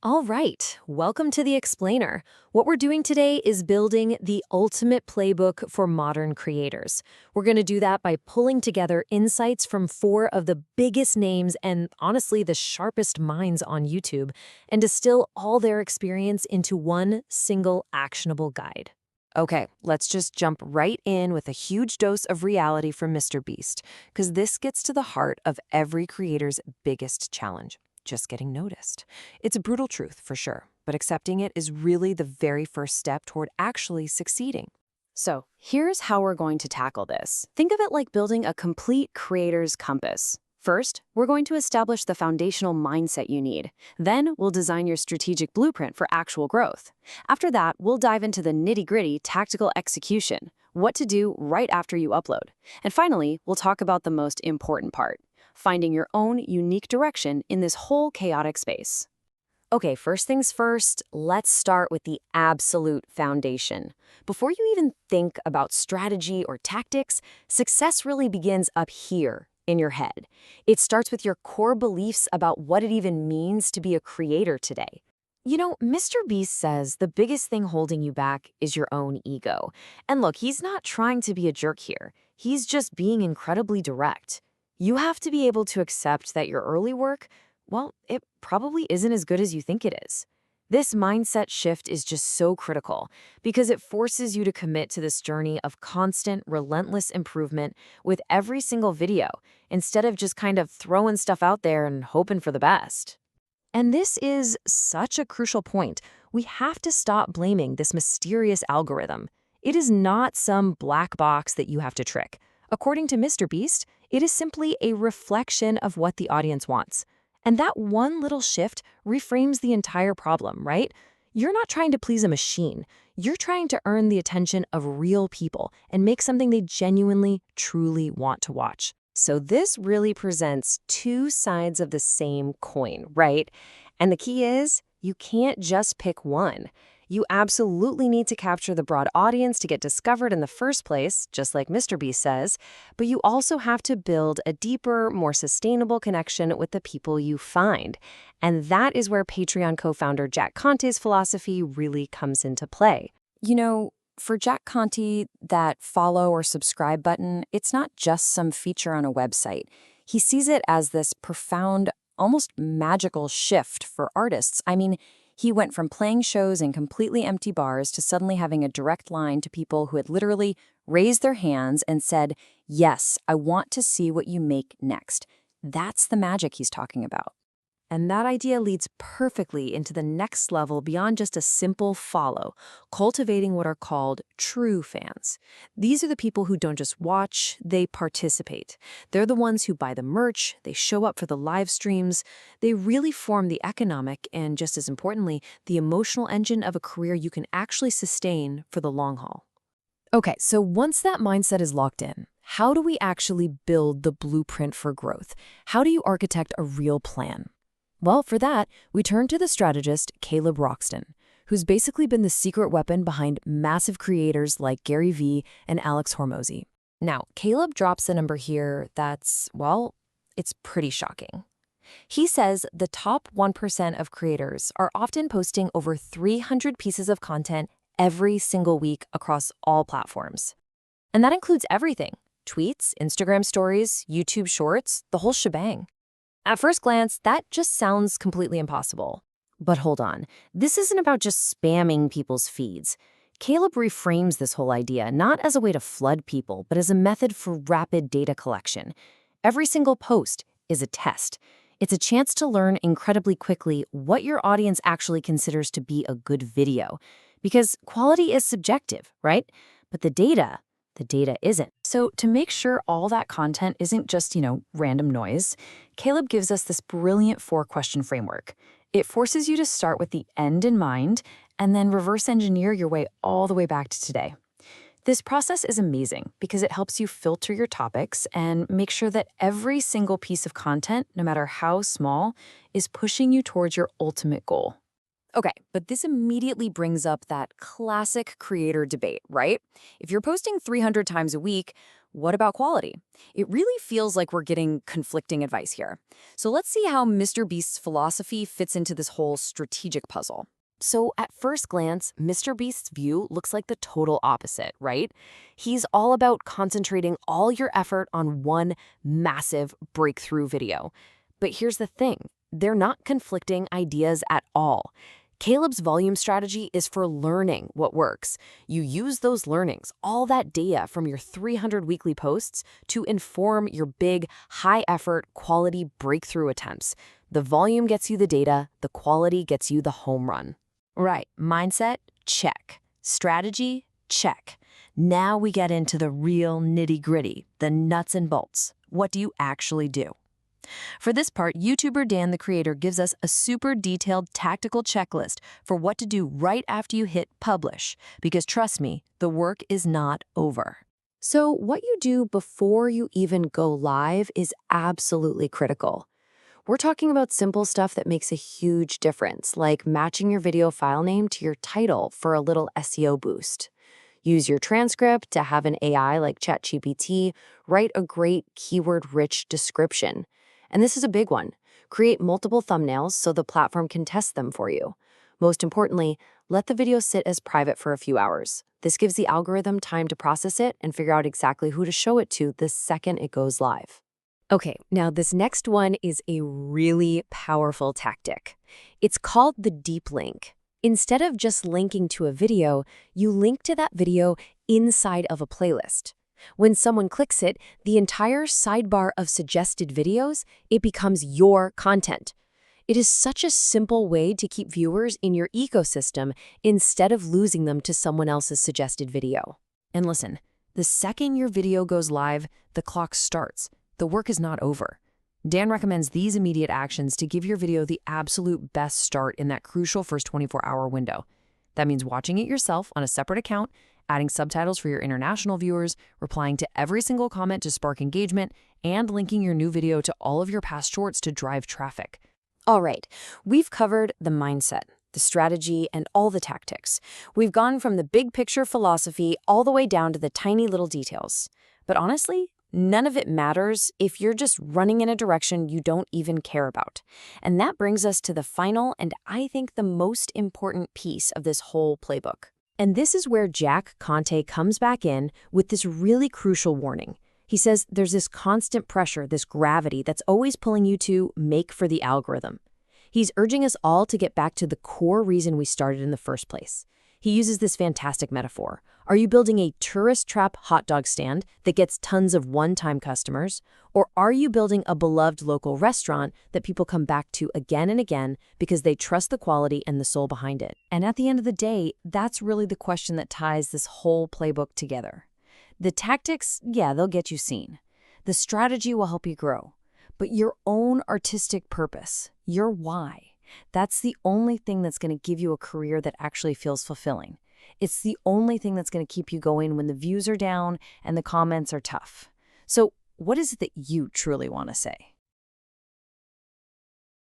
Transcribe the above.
All right, welcome to the Explainer. What we're doing today is building the ultimate playbook for modern creators. We're going to do that by pulling together insights from four of the biggest names and honestly the sharpest minds on YouTube and distill all their experience into one single actionable guide. Okay, let's just jump right in with a huge dose of reality from Mr. Beast, because this gets to the heart of every creator's biggest challenge. Just getting noticed. It's a brutal truth, for sure, but accepting it is really the very first step toward actually succeeding. So, here's how we're going to tackle this. Think of it like building a complete creator's compass. First, we're going to establish the foundational mindset you need. Then, we'll design your strategic blueprint for actual growth. After that, we'll dive into the nitty-gritty tactical execution, what to do right after you upload. And finally, we'll talk about the most important part: finding your own unique direction in this whole chaotic space. Okay, first things first, let's start with the absolute foundation. Before you even think about strategy or tactics, success really begins up here in your head. It starts with your core beliefs about what it even means to be a creator today. You know, Mr. Beast says the biggest thing holding you back is your own ego. And look, he's not trying to be a jerk here. He's just being incredibly direct. You have to be able to accept that your early work, well, it probably isn't as good as you think it is. This mindset shift is just so critical because it forces you to commit to this journey of constant, relentless improvement with every single video, instead of just kind of throwing stuff out there and hoping for the best. And this is such a crucial point. We have to stop blaming this mysterious algorithm. It is not some black box that you have to trick. According to Mr. Beast, it is simply a reflection of what the audience wants. And that one little shift reframes the entire problem, right? You're not trying to please a machine. You're trying to earn the attention of real people and make something they genuinely, truly want to watch. So this really presents two sides of the same coin, right? And the key is, you can't just pick one. You absolutely need to capture the broad audience to get discovered in the first place, just like Mr. Beast says, but you also have to build a deeper, more sustainable connection with the people you find. And that is where Patreon co-founder Jack Conte's philosophy really comes into play. You know, for Jack Conte, that follow or subscribe button, it's not just some feature on a website. He sees it as this profound, almost magical shift for artists. I mean, he went from playing shows in completely empty bars to suddenly having a direct line to people who had literally raised their hands and said, "Yes, I want to see what you make next." That's the magic he's talking about. And that idea leads perfectly into the next level beyond just a simple follow, cultivating what are called true fans. These are the people who don't just watch, they participate. They're the ones who buy the merch, they show up for the live streams. They really form the economic and, just as importantly, the emotional engine of a career you can actually sustain for the long haul. Okay, so once that mindset is locked in, how do we actually build the blueprint for growth? How do you architect a real plan? Well, for that, we turn to the strategist Caleb Roxton, who's basically been the secret weapon behind massive creators like Gary Vee and Alex Hormozy. Now, Caleb drops a number here that's, well, it's pretty shocking. He says the top 1% of creators are often posting over 300 pieces of content every single week across all platforms. And that includes everything: tweets, Instagram stories, YouTube shorts, the whole shebang. At first glance, that just sounds completely impossible. But hold on, this isn't about just spamming people's feeds. Caleb reframes this whole idea not as a way to flood people, but as a method for rapid data collection. Every single post is a test. It's a chance to learn incredibly quickly what your audience actually considers to be a good video. Because quality is subjective, right? But the data isn't. So to make sure all that content isn't just, random noise, Caleb gives us this brilliant 4-question framework. It forces you to start with the end in mind and then reverse engineer your way all the way back to today. This process is amazing because it helps you filter your topics and make sure that every single piece of content, no matter how small, is pushing you towards your ultimate goal. Okay, but this immediately brings up that classic creator debate, right? If you're posting 300 times a week, what about quality? It really feels like we're getting conflicting advice here. So let's see how Mr. Beast's philosophy fits into this whole strategic puzzle. So at first glance, Mr. Beast's view looks like the total opposite, right? He's all about concentrating all your effort on one massive breakthrough video. But here's the thing, they're not conflicting ideas at all. Caleb's volume strategy is for learning what works. You use those learnings, all that data from your 300 weekly posts, to inform your big, high-effort, quality breakthrough attempts. The volume gets you the data, the quality gets you the home run. Right, mindset, check. Strategy, check. Now we get into the real nitty-gritty, the nuts and bolts. What do you actually do? For this part, YouTuber Dan the Creator gives us a super detailed tactical checklist for what to do right after you hit publish, because trust me, the work is not over. So what you do before you even go live is absolutely critical. We're talking about simple stuff that makes a huge difference, like matching your video file name to your title for a little SEO boost. Use your transcript to have an AI like ChatGPT write a great keyword-rich description. And this is a big one. Create multiple thumbnails so the platform can test them for you. Most importantly, let the video sit as private for a few hours. This gives the algorithm time to process it and figure out exactly who to show it to the second it goes live. Okay, now this next one is a really powerful tactic. It's called the deep link. Instead of just linking to a video, you link to that video inside of a playlist. When someone clicks it, the entire sidebar of suggested videos, it becomes your content. It is such a simple way to keep viewers in your ecosystem instead of losing them to someone else's suggested video. And listen, the second your video goes live, the clock starts. The work is not over. Dan recommends these immediate actions to give your video the absolute best start in that crucial first 24-hour window. That means watching it yourself on a separate account, adding subtitles for your international viewers, replying to every single comment to spark engagement, and linking your new video to all of your past shorts to drive traffic. All right, we've covered the mindset, the strategy, and all the tactics. We've gone from the big picture philosophy all the way down to the tiny little details. But honestly, none of it matters if you're just running in a direction you don't even care about. And that brings us to the final and I think the most important piece of this whole playbook. And this is where Jack Conte comes back in with this really crucial warning. He says there's this constant pressure, this gravity that's always pulling you to make for the algorithm. He's urging us all to get back to the core reason we started in the first place. He uses this fantastic metaphor. Are you building a tourist trap hot dog stand that gets tons of one-time customers? Or are you building a beloved local restaurant that people come back to again and again because they trust the quality and the soul behind it? And at the end of the day, that's really the question that ties this whole playbook together. The tactics, yeah, they'll get you seen. The strategy will help you grow. But your own artistic purpose, your why, that's the only thing that's going to give you a career that actually feels fulfilling. It's the only thing that's going to keep you going when the views are down and the comments are tough. So what is it that you truly want to say?